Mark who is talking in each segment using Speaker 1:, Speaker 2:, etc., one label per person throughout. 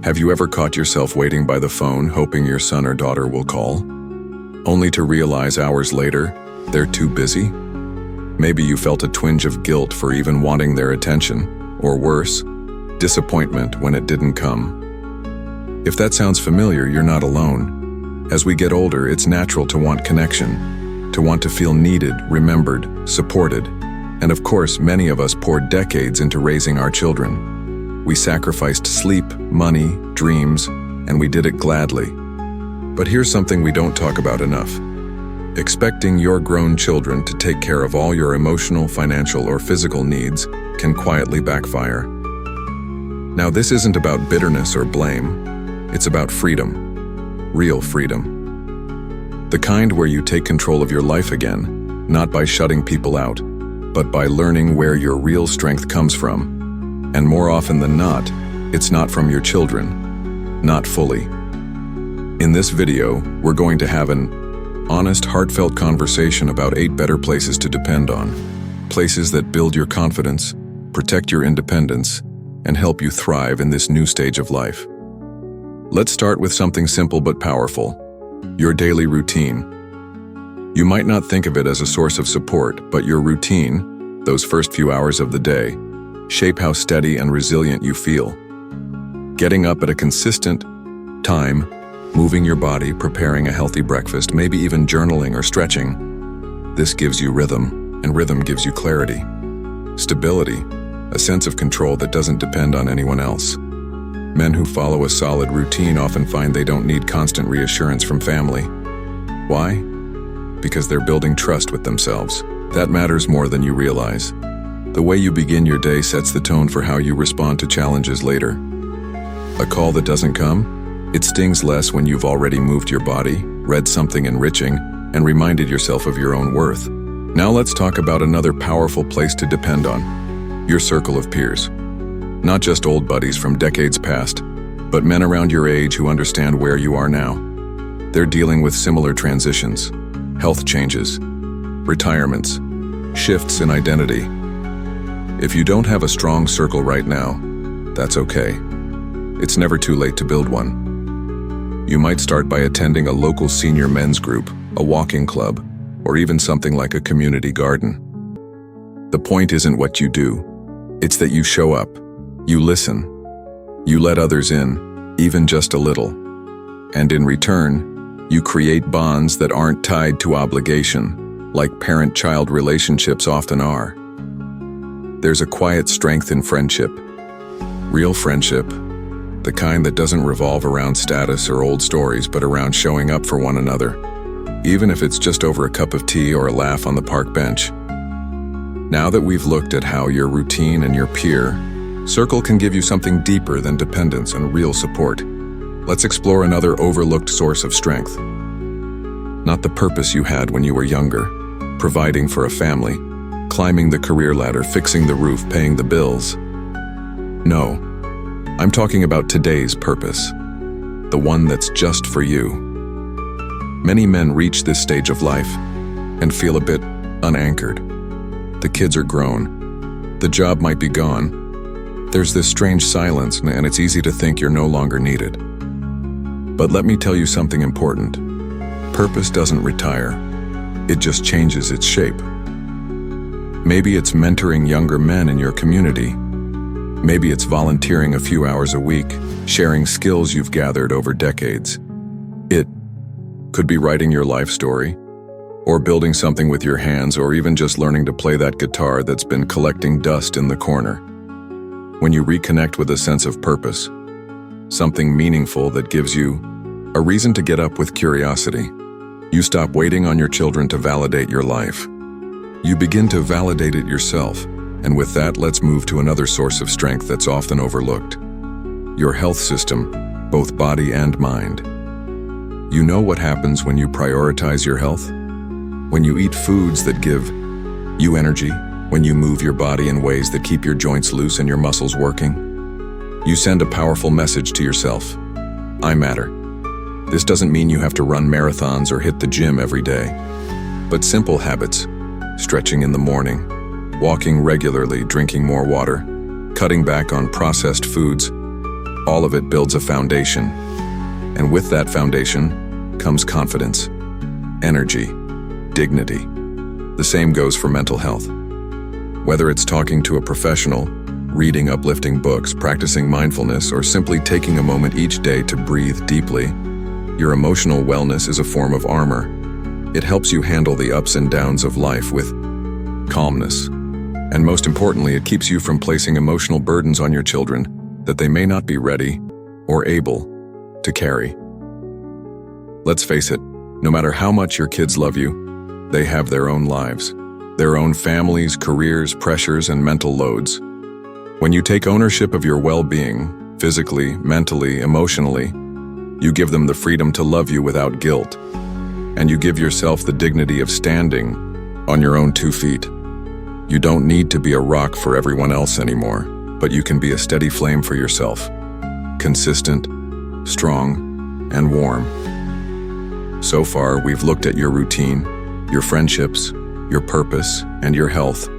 Speaker 1: Have you ever caught yourself waiting by the phone, hoping your son or daughter will call, only to realize hours later they're too busy? Maybe you felt a twinge of guilt for even wanting their attention, or worse, disappointment when it didn't come. If that sounds familiar, you're not alone. As we get older, it's natural to want connection, to want to feel needed, remembered, supported. And of course, many of us poured decades into raising our children. We sacrificed sleep, money, dreams, and we did it gladly. But here's something we don't talk about enough. Expecting your grown children to take care of all your emotional, financial, or physical needs can quietly backfire. Now, this isn't about bitterness or blame. It's about freedom. Real freedom. The kind where you take control of your life again, not by shutting people out, but by learning where your real strength comes from. And more often than not, it's not from your children. Not fully. In this video, we're going to have an honest, heartfelt conversation about 8 better places to depend on. Places that build your confidence, protect your independence, and help you thrive in this new stage of life. Let's start with something simple but powerful: your daily routine. You might not think of it as a source of support, but your routine, those first few hours of the day, shape how steady and resilient you feel. Getting up at a consistent time, moving your body, preparing a healthy breakfast, maybe even journaling or stretching. This gives you rhythm, and rhythm gives you clarity, stability, a sense of control that doesn't depend on anyone else. Men who follow a solid routine often find they don't need constant reassurance from family. Why? Because they're building trust with themselves. That matters more than you realize. The way you begin your day sets the tone for how you respond to challenges later. A call that doesn't come? It stings less when you've already moved your body, read something enriching, and reminded yourself of your own worth. Now let's talk about another powerful place to depend on: your circle of peers. Not just old buddies from decades past, but men around your age who understand where you are now. They're dealing with similar transitions, health changes, retirements, shifts in identity. If you don't have a strong circle right now, that's okay. It's never too late to build one. You might start by attending a local senior men's group, a walking club, or even something like a community garden. The point isn't what you do, it's that you show up, you listen, you let others in, even just a little. And in return, you create bonds that aren't tied to obligation, like parent-child relationships often are. There's a quiet strength in friendship. Real friendship, the kind that doesn't revolve around status or old stories, but around showing up for one another, even if it's just over a cup of tea or a laugh on the park bench. Now that we've looked at how your routine and your peer circle can give you something deeper than dependence and real support, let's explore another overlooked source of strength. Not the purpose you had when you were younger, providing for a family, climbing the career ladder, fixing the roof, paying the bills. No, I'm talking about today's purpose, the one that's just for you. Many men reach this stage of life and feel a bit unanchored. The kids are grown. The job might be gone. There's this strange silence, and it's easy to think you're no longer needed. But let me tell you something important. Purpose doesn't retire. It just changes its shape. Maybe it's mentoring younger men in your community. Maybe it's volunteering a few hours a week, sharing skills you've gathered over decades. It could be writing your life story, or building something with your hands, or even just learning to play that guitar that's been collecting dust in the corner. When you reconnect with a sense of purpose, something meaningful that gives you a reason to get up with curiosity, you stop waiting on your children to validate your life. You begin to validate it yourself, and with that, let's move to another source of strength that's often overlooked: your health system, both body and mind. You know what happens when you prioritize your health? When you eat foods that give you energy, when you move your body in ways that keep your joints loose and your muscles working, you send a powerful message to yourself: I matter. This doesn't mean you have to run marathons or hit the gym every day, but simple habits: stretching in the morning, walking regularly, drinking more water, cutting back on processed foods, All of it builds a foundation. And with that foundation comes confidence, energy, dignity. The same goes for mental health. Whether it's talking to a professional, reading uplifting books, practicing mindfulness, or simply taking a moment each day to breathe deeply, your emotional wellness is a form of armor. It helps you handle the ups and downs of life with calmness. And most importantly, it keeps you from placing emotional burdens on your children that they may not be ready or able to carry. Let's face it, no matter how much your kids love you, they have their own lives, their own families, careers, pressures, and mental loads. When you take ownership of your well-being, physically, mentally, emotionally, you give them the freedom to love you without guilt, and you give yourself the dignity of standing on your own 2 feet. You don't need to be a rock for everyone else anymore, but you can be a steady flame for yourself, consistent, strong, and warm. So far, we've looked at your routine, your friendships, your purpose, and your health,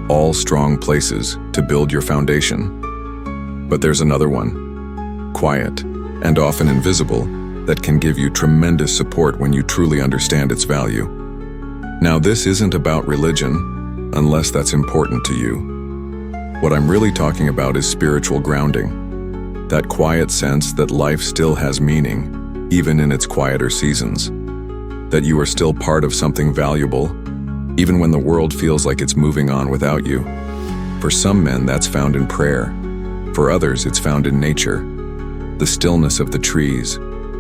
Speaker 1: all strong places to build your foundation. But there's another one, quiet and often invisible, that can give you tremendous support when you truly understand its value. Now, this isn't about religion, unless that's important to you. What I'm really talking about is spiritual grounding, that quiet sense that life still has meaning, even in its quieter seasons, that you are still part of something valuable, even when the world feels like it's moving on without you. For some men, that's found in prayer. For others, it's found in nature, the stillness of the trees,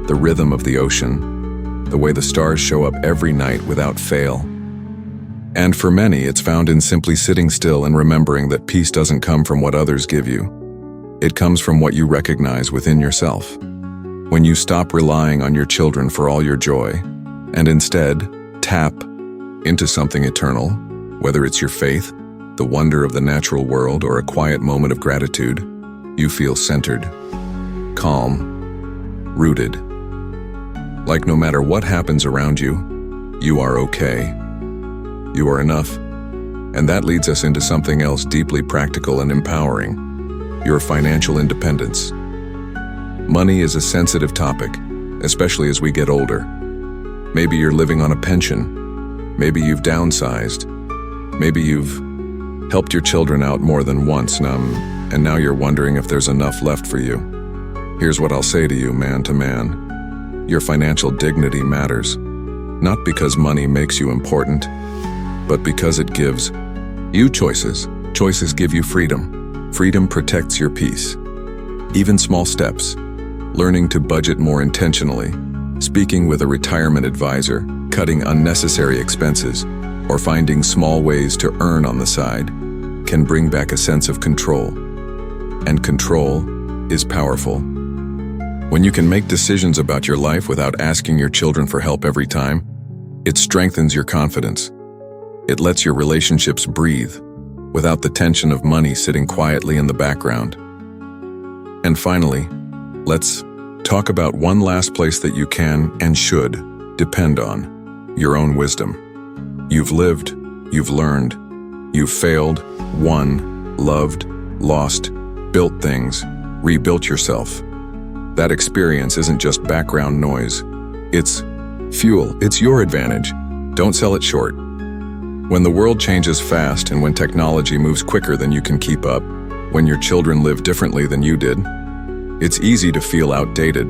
Speaker 1: the rhythm of the ocean, the way the stars show up every night without fail. And for many, it's found in simply sitting still and remembering that peace doesn't come from what others give you. It comes from what you recognize within yourself. When you stop relying on your children for all your joy, and instead tap into something eternal, whether it's your faith, the wonder of the natural world, or a quiet moment of gratitude, you feel centered, calm, rooted. Like no matter what happens around you, you are okay. You are enough. And that leads us into something else deeply practical and empowering: your financial independence. Money is a sensitive topic, especially as we get older. Maybe you're living on a pension. Maybe you've downsized. Maybe you've helped your children out more than once, and now you're wondering if there's enough left for you. Here's what I'll say to you, man to man. Your financial dignity matters, not because money makes you important, but because it gives you choices. Choices give you freedom. Freedom protects your peace. Even small steps, learning to budget more intentionally, speaking with a retirement advisor, cutting unnecessary expenses, or finding small ways to earn on the side, can bring back a sense of control. And control is powerful. When you can make decisions about your life without asking your children for help every time, it strengthens your confidence. It lets your relationships breathe, without the tension of money sitting quietly in the background. And finally, let's talk about one last place that you can and should depend on: your own wisdom. You've lived, you've learned, you've failed, won, loved, lost, built things, rebuilt yourself. That experience isn't just background noise. It's fuel. It's your advantage. Don't sell it short. When the world changes fast and when technology moves quicker than you can keep up, when your children live differently than you did, it's easy to feel outdated.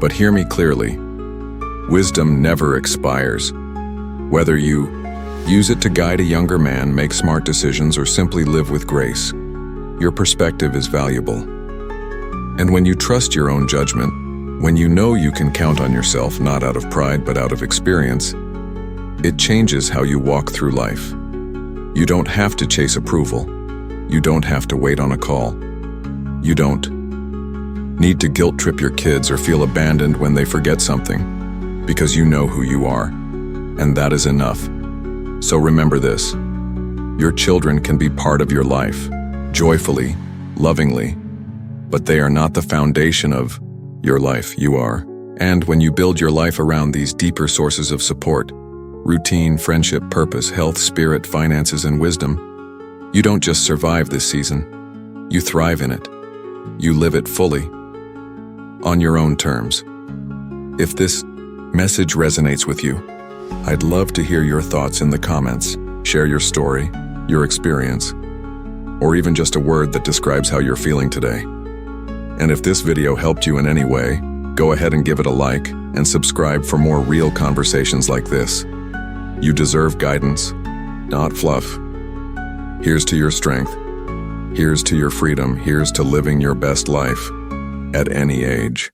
Speaker 1: But hear me clearly. Wisdom never expires. Whether you use it to guide a younger man, make smart decisions, or simply live with grace, your perspective is valuable. And when you trust your own judgment, when you know you can count on yourself not out of pride but out of experience, it changes how you walk through life. You don't have to chase approval. You don't have to wait on a call. You don't need to guilt trip your kids or feel abandoned when they forget something, because you know who you are, and that is enough. So remember this: your children can be part of your life, joyfully, lovingly, but they are not the foundation of your life. You are. And when you build your life around these deeper sources of support, routine, friendship, purpose, health, spirit, finances, and wisdom, you don't just survive this season, you thrive in it. You live it fully, on your own terms. If this message resonates with you, I'd love to hear your thoughts in the comments. Share your story, your experience, or even just a word that describes how you're feeling today. And if this video helped you in any way, go ahead and give it a like and subscribe for more real conversations like this. You deserve guidance, not fluff. Here's to your strength. Here's to your freedom. Here's to living your best life at any age.